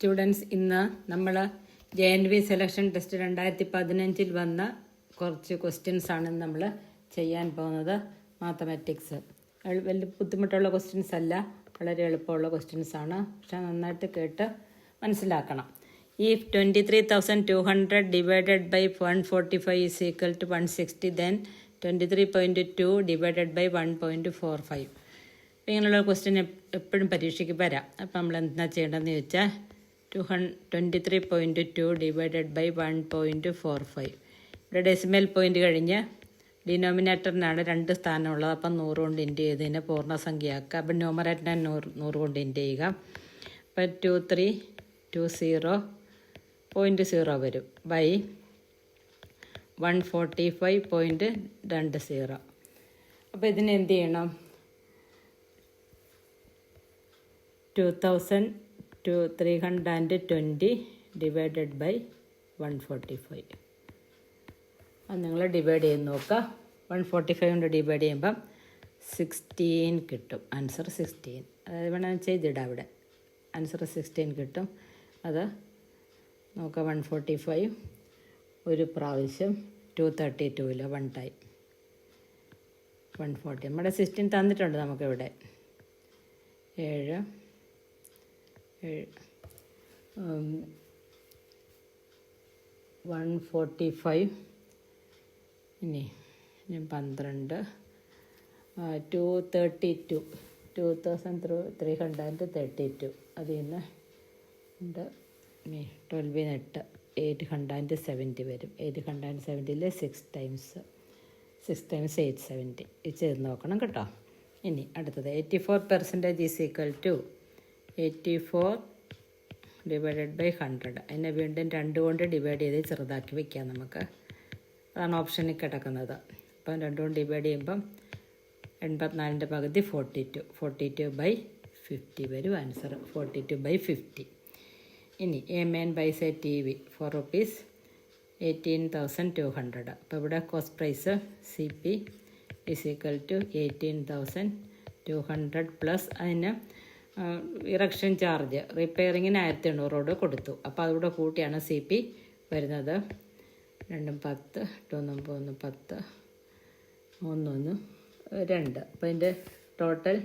Students, ഇന്ന് നമ്മൾ JNV selection test 2015 വന്ന കുറച്ച് ക്വസ്റ്റ്യൻസാണ് നമ്മൾ ചെയ്യാൻ പോകുന്നത്. മാത്തമാറ്റിക്സ് വലിയ ബുദ്ധിമുട്ടുള്ള ക്വസ്റ്റ്യൻസ് അല്ല, വളരെ എളുപ്പമുള്ള ക്വസ്റ്റ്യൻസാണ്. പക്ഷെ നന്നായിട്ട് കേട്ട് മനസ്സിലാക്കണം. If 23,200 divided by 145 is equal to 160, then 23.2 divided by 1.45. ഇങ്ങനെയുള്ള ക്വസ്റ്റ്യൻ എപ്പോഴും പരീക്ഷയ്ക്ക് വരാം. അപ്പം നമ്മൾ എന്താ ചെയ്യേണ്ടതെന്ന് ചോദിച്ചാൽ 23.2 ഡിവൈഡഡ് ബൈ 1.45. ഇവിടെ ഡെസിമൽ പോയിൻ്റ് കഴിഞ്ഞ് ഡിനോമിനേറ്ററിനാണ് 2 സ്ഥാനമുള്ളത്. അപ്പം 100 കൊണ്ട് ഇൻറ്റു ചെയ്തതിനെ പൂർണ്ണസംഖ്യയാക്കുക. അപ്പം ന്യൂമറേറ്ററിനെ 100 കൊണ്ട് ഇൻറ്റു ചെയ്യുക. അപ്പം 2320.0 വരും ബൈ 145.20. അപ്പോൾ ഇതിന് എന്ത് ചെയ്യണം? 2320 ഡിവൈഡഡ് ബൈ 145. അത് നിങ്ങൾ ഡിവൈഡ് ചെയ്ത് നോക്കുക. 145 കൊണ്ട് ഡിവൈഡ് ചെയ്യുമ്പം 16 കിട്ടും. ആൻസർ 16. അതായത് വേണമെങ്കിൽ ചെയ്തിടാം. അവിടെ ആൻസർ 16 കിട്ടും. അത് നോക്കുക. 145 ഒരു പ്രാവശ്യം, 232 1 ടൈം 140. നമ്മുടെ 16 തന്നിട്ടുണ്ട് നമുക്കിവിടെ. 145 ഇനി 12 232 2332 അതിൽ നിന്ന് 12 870 വരും. 870 6 ടൈംസ് 870. ഇത് ചെയ്ത് നോക്കണം കേട്ടോ. ഇനി അടുത്തത് 84% is equal to 84 divided by 100. അതിനെ വീണ്ടും 2 കൊണ്ട് ഡിവൈഡ് ചെയ്ത് ചെറുതാക്കി വയ്ക്കാം നമുക്ക്. അതാണ് ഓപ്ഷനിൽ കിടക്കുന്നത്. അപ്പം 2 കൊണ്ട് ഡിവൈഡ് ചെയ്യുമ്പം 84ൻ്റെ പകുതി 42 ബൈ 50 വരും ആൻസർ. 42 ബൈ 50. ഇനി a man buys a TV for rupees 18,200. അപ്പോൾ ഇവിടെ cost price CP is equal to 18,200 plus അതിന് ഇറക്ഷൻ ചാർജ് റിപ്പയറിങ്ങിന് 1800 കൊടുത്തു. അപ്പോൾ അതുകൂടെ കൂട്ടിയാണ് CP വരുന്നത്. 2 10 8 9 10 3 2. അപ്പോൾ അതിൻ്റെ ടോട്ടൽ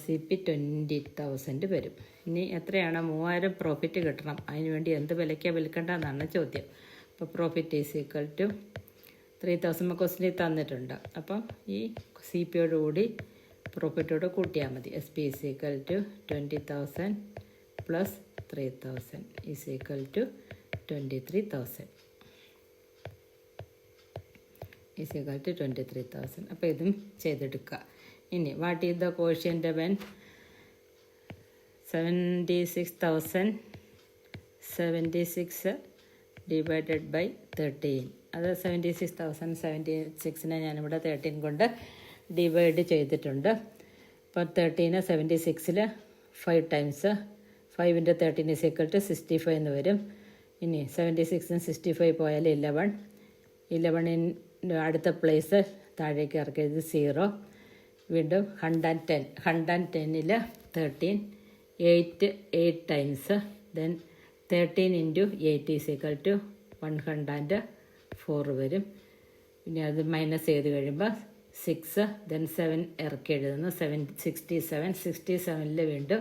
CP 20,000 വരും. ഇനി എത്രയാണ്? 3000 പ്രോഫിറ്റ് കിട്ടണം. അതിന് വേണ്ടി എന്ത് വിലയ്ക്കാണ് വിൽക്കേണ്ടതെന്നാണ് ചോദ്യം. അപ്പോൾ പ്രോഫിറ്റ് ഈസ് ഈക്വൽ ടു 3000 ക്വസ്റ്റിനിൽ തന്നിട്ടുണ്ട്. അപ്പം ഈ CPയോട് കൂടി പ്രോഫിറ്റോട് കൂട്ടിയാൽ മതി. SP is equal to 20,000 plus 3,000 is equal to 23,000 is equal to 23,000. അപ്പോൾ ഇതും ചെയ്തെടുക്കുക. ഇനി what is the quotient when 76,076 divided by 13. അത് 76,076നെ ഞാനിവിടെ 13 കൊണ്ട് ഡിവൈഡ് ചെയ്തിട്ടുണ്ട്. അപ്പോൾ 13 76ൽ 5 ടൈംസ് 5 × 13 ഈസ് ഈക്വൽ ടു 65 എന്ന് വരും. ഇനി 76 65 പോയാൽ 11 അടുത്ത പ്ലേസ് താഴേക്ക് ഇറക്കിയത് 0. വീണ്ടും 110ൽ 13 8 times then 13 × 8 is equal to 104 വരും. പിന്നെ അത് മൈനസ് ചെയ്ത് കഴിയുമ്പോൾ 6 ദെൻ 7 ഇറക്കി എഴുതുന്നു. 67ൽ വീണ്ടും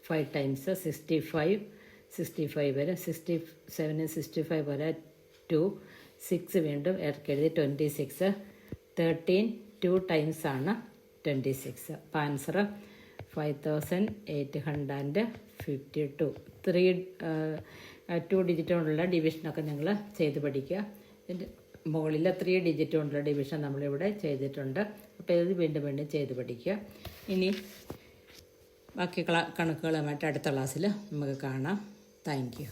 5 ടൈംസ് 65 വരും. 67 65 പോലെ 2 6 വീണ്ടും ഇറക്കി എഴുതി 26. 13 2 ടൈംസ് ആണ് 26. അപ്പോൾ ആൻസർ 5852. 2 ഡിജിറ്റ് കൊണ്ടുള്ള ഡിവിഷനൊക്കെ നിങ്ങൾ ചെയ്ത് പഠിക്കുക. ഇതിൻ്റെ മുകളിൽ 3 ഡിജിറ്റ് കൊണ്ടുള്ള ഡിവിഷൻ നമ്മളിവിടെ ചെയ്തിട്ടുണ്ട്. അപ്പോൾ ഇത് വീണ്ടും ചെയ്ത് പഠിക്കുക. ഇനി ബാക്കി കണക്കുകളുമായിട്ട് അടുത്ത ക്ലാസ്സിൽ നമുക്ക് കാണാം. Thank you.